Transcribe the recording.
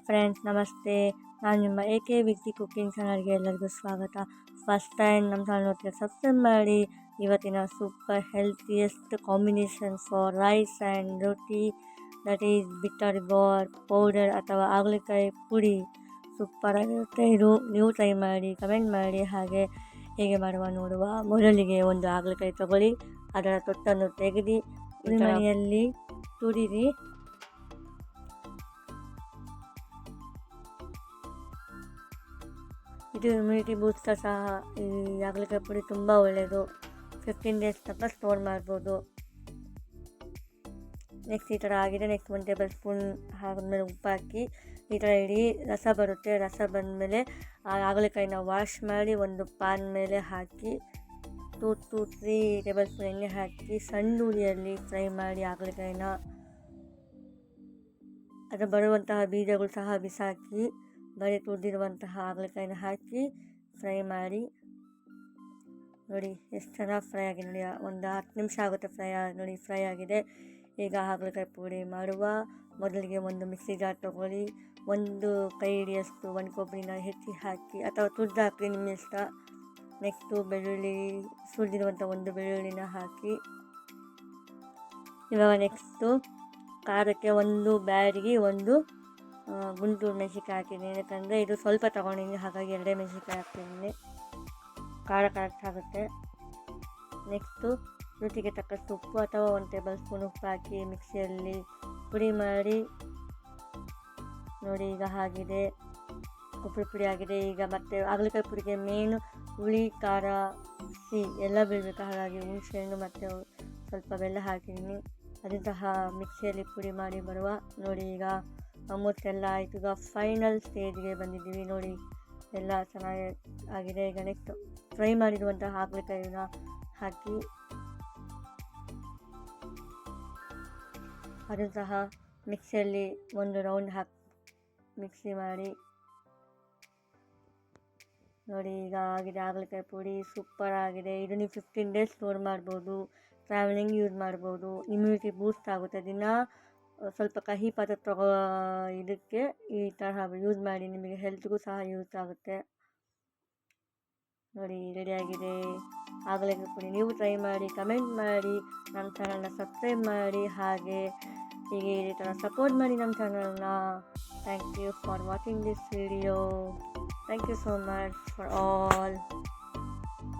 Friends, ನಮಸ್ತೆ. ನಾನು ನಿಮ್ಮ AK ವಿಕ್ಕಿ ಕುಕ್ಕಿಂಗ್ ಚಾನಲ್ಗೆ ಎಲ್ಲರಿಗೂ ಸ್ವಾಗತ. ಫಸ್ಟ್ ಟೈಮ್ ನಮ್ಮ ಚಾನಲ್ ನೋಡ್ತೀರ, ಸಬ್ಸ್ಕ್ರೈಬ್ ಮಾಡಿ. ಇವತ್ತಿನ super healthiest combination for rice and roti, that is bitter gourd powder ಅಥವಾ ಹಾಗಲಕಾಯಿ ಪುಡಿ. ಸೂಪರ್ ಆಗಿರುತ್ತೆ ಇದು. ನೀವು ಟ್ರೈ ಮಾಡಿ, ಕಮೆಂಟ್ ಮಾಡಿ. ಹಾಗೆ ಹೇಗೆ ಮಾಡುವ ನೋಡುವ. ಮೊದಲಿಗೆ ಒಂದು ಹಾಗಲಕಾಯಿ ತಗೊಳ್ಳಿ, ಅದರ ತೊಟ್ಟನ್ನು ತೆಗೆದು ಮನೆಯಲ್ಲಿ ತುರಿರಿ. ಇದು ಇಮ್ಯುನಿಟಿ ಬೂಸ್ಟರ್ ಸಹ. ಈ ಹಾಗಲಕಾಯಿ ಪುಡಿ ತುಂಬ ಒಳ್ಳೆಯದು. 15 ಡೇಸ್ ತನಕ ಸ್ಟೋರ್ ಮಾಡ್ಬೋದು. ನೆಕ್ಸ್ಟ್ ಈ ಥರ ಆಗಿದೆ. ನೆಕ್ಸ್ಟ್ 1 ಟೇಬಲ್ ಸ್ಪೂನ್ ಆದಮೇಲೆ ಉಪ್ಪು ಹಾಕಿ ಈ ಥರ ಇಡೀ ರಸ ಬರುತ್ತೆ. ರಸ ಬಂದಮೇಲೆ ಆ ಹಾಗಲಕಾಯಿನ ವಾಶ್ ಮಾಡಿ ಒಂದು ಪಾನ್ ಮೇಲೆ ಹಾಕಿ 2 to 3 ಟೇಬಲ್ ಸ್ಪೂನ್ ಎಣ್ಣೆ ಹಾಕಿ ಸಣ್ಣ ಉರಿಯಲ್ಲಿ ಫ್ರೈ ಮಾಡಿ ಹಾಗಲಕಾಯಿನ. ಅದು ಬರುವಂತಹ ಬೀಜಗಳು ಸಹ ಬಿಸಾಕಿ ಬರೀ ತುರಿದಿರುವಂತಹ ಹಾಗಲಕಾಯಿನ ಹಾಕಿ ಫ್ರೈ ಮಾಡಿ. ನೋಡಿ ಎಷ್ಟು ಚೆನ್ನಾಗಿ ಫ್ರೈ ಆಗಿದೆ. ನೋಡಿ, ಒಂದು 10 ನಿಮಿಷ ಆಗುತ್ತೆ ಫ್ರೈ ಆಗಿದೆ. ಈಗ ಹಾಗಲಕಾಯಿ ಪುಡಿ ಮಾಡುವ. ಮೊದಲಿಗೆ ಒಂದು ಮಿಕ್ಸಿ ಜಾರ್ ತೊಗೊಳ್ಳಿ. ಒಂದು ಕೈ ಹಿಡಿಯಷ್ಟು ಒಣ ಕೊಬ್ಬರಿನ ಹೆಚ್ಚಿ ಹಾಕಿ ಅಥವಾ ತುರಿದು ಹಾಕಿ, ನಿಮ್ಮ ಇಷ್ಟ. ನೆಕ್ಸ್ಟು ಬೆಳ್ಳುಳ್ಳಿ, ಸುರಿದಿರುವಂಥ ಒಂದು ಬೆಳ್ಳುಳ್ಳಿನ ಹಾಕಿ. ಇವಾಗ ನೆಕ್ಸ್ಟು ಖಾರಕ್ಕೆ ಒಂದು ಬ್ಯಾಡಿಗೆ ಒಂದು ಗುಂಟೂರು ಮೆಣಸಿನ್ಕಾಯಿ ಹಾಕಿದ್ದೀನಿ. ಯಾಕಂದರೆ ಇದು ಸ್ವಲ್ಪ ತೊಗೊಂಡಿದ್ದೀನಿ, ಹಾಗಾಗಿ 2 ಮೆಣಸಿನ್ಕಾಯಿ ಹಾಕ್ತಿದ್ದೀನಿ. ಖಾರ ಕರೆಕ್ಟ್ ಆಗುತ್ತೆ. ನೆಕ್ಸ್ಟು ರುಚಿಗೆ ತಕ್ಕಷ್ಟು ಉಪ್ಪು ಅಥವಾ 1 ಟೇಬಲ್ ಸ್ಪೂನ್ ಉಪ್ಪು ಹಾಕಿ ಮಿಕ್ಸಿಯಲ್ಲಿ ಪುಡಿ ಮಾಡಿ. ನೋಡಿ, ಈಗ ಆಗಿದೆ, ಪುಡಿ ಆಗಿದೆ. ಈಗ ಮತ್ತೆ ಹಾಗಲಕಾಯಿ ಪುಡಿಗೆ ಮೇನು ಹುಳಿ, ಖಾರ, ಸಿಹಿ ಎಲ್ಲ ಬೀಳಬೇಕು. ಹಾಗಾಗಿ ಹುಣಸೆಹಣ್ಣು ಮತ್ತು ಸ್ವಲ್ಪ ಬೆಲ್ಲ ಹಾಕಿದ್ದೀನಿ. ಅದು ಸಹ ಮಿಕ್ಸಿಯಲ್ಲಿ ಪುಡಿ ಮಾಡಿ ಬರುವ. ನೋಡಿ, ಈಗ ಆಲ್ಮೋಸ್ಟ್ ಎಲ್ಲ ಆಯಿತು. ಈಗ ಫೈನಲ್ ಸ್ಟೇಜ್ಗೆ ಬಂದಿದ್ದೀವಿ. ನೋಡಿ, ಎಲ್ಲ ಚೆನ್ನಾಗಿ ಆಗಿದೆ. ಈಗ ನೆಕ್ಸ್ಟ್ ಫ್ರೈ ಮಾಡಿರುವಂತಹ ಹಾಗಲಕಾಯಿನ ಹಾಕಿ ಅದು ಸಹ ಮಿಕ್ಸಿಯಲ್ಲಿ ಒಂದು ರೌಂಡ್ ಮಿಕ್ಸಿ ಮಾಡಿ. ನೋಡಿ, ಈಗ ಆಗಿದೆ ಹಾಗಲಕಾಯಿ ಪುಡಿ. ಸೂಪರ್ ಆಗಿದೆ. ಇದು ನೀವು 15 ಡೇಸ್ ಸ್ಟೋರ್ ಮಾಡ್ಬೋದು. ಟ್ರಾವೆಲಿಂಗ್ ಯೂಸ್ ಮಾಡ್ಬೋದು. ಇಮ್ಯುನಿಟಿ ಬೂಸ್ಟ್ ಆಗುತ್ತೆ. ದಿನ ಸ್ವಲ್ಪ ಕಹಿ ಪದಾರ್ಥ ಇದಕ್ಕೆ ಈ ತರಹ ಯೂಸ್ ಮಾಡಿ. ನಿಮಗೆ ಹೆಲ್ತ್ಗೂ ಸಹ ಯೂಸ್ ಆಗುತ್ತೆ. ನೋಡಿ, ರೆಡಿಯಾಗಿದೆ ಹಾಗಲಕಾಯಿ ಪುಡಿ. ನೀವು ಟ್ರೈ ಮಾಡಿ, ಕಮೆಂಟ್ ಮಾಡಿ, ನಮ್ಮ ಚಾನಲ್ನ ಸಬ್ಸ್ಕ್ರೈಬ್ ಮಾಡಿ. ಹಾಗೆ ಹೀಗೆ ಈ ಥರ ಸಪೋರ್ಟ್ ಮಾಡಿ ನಮ್ಮ ಚಾನಲ್ನ. Thank you for watching this video. Thank you so much for all.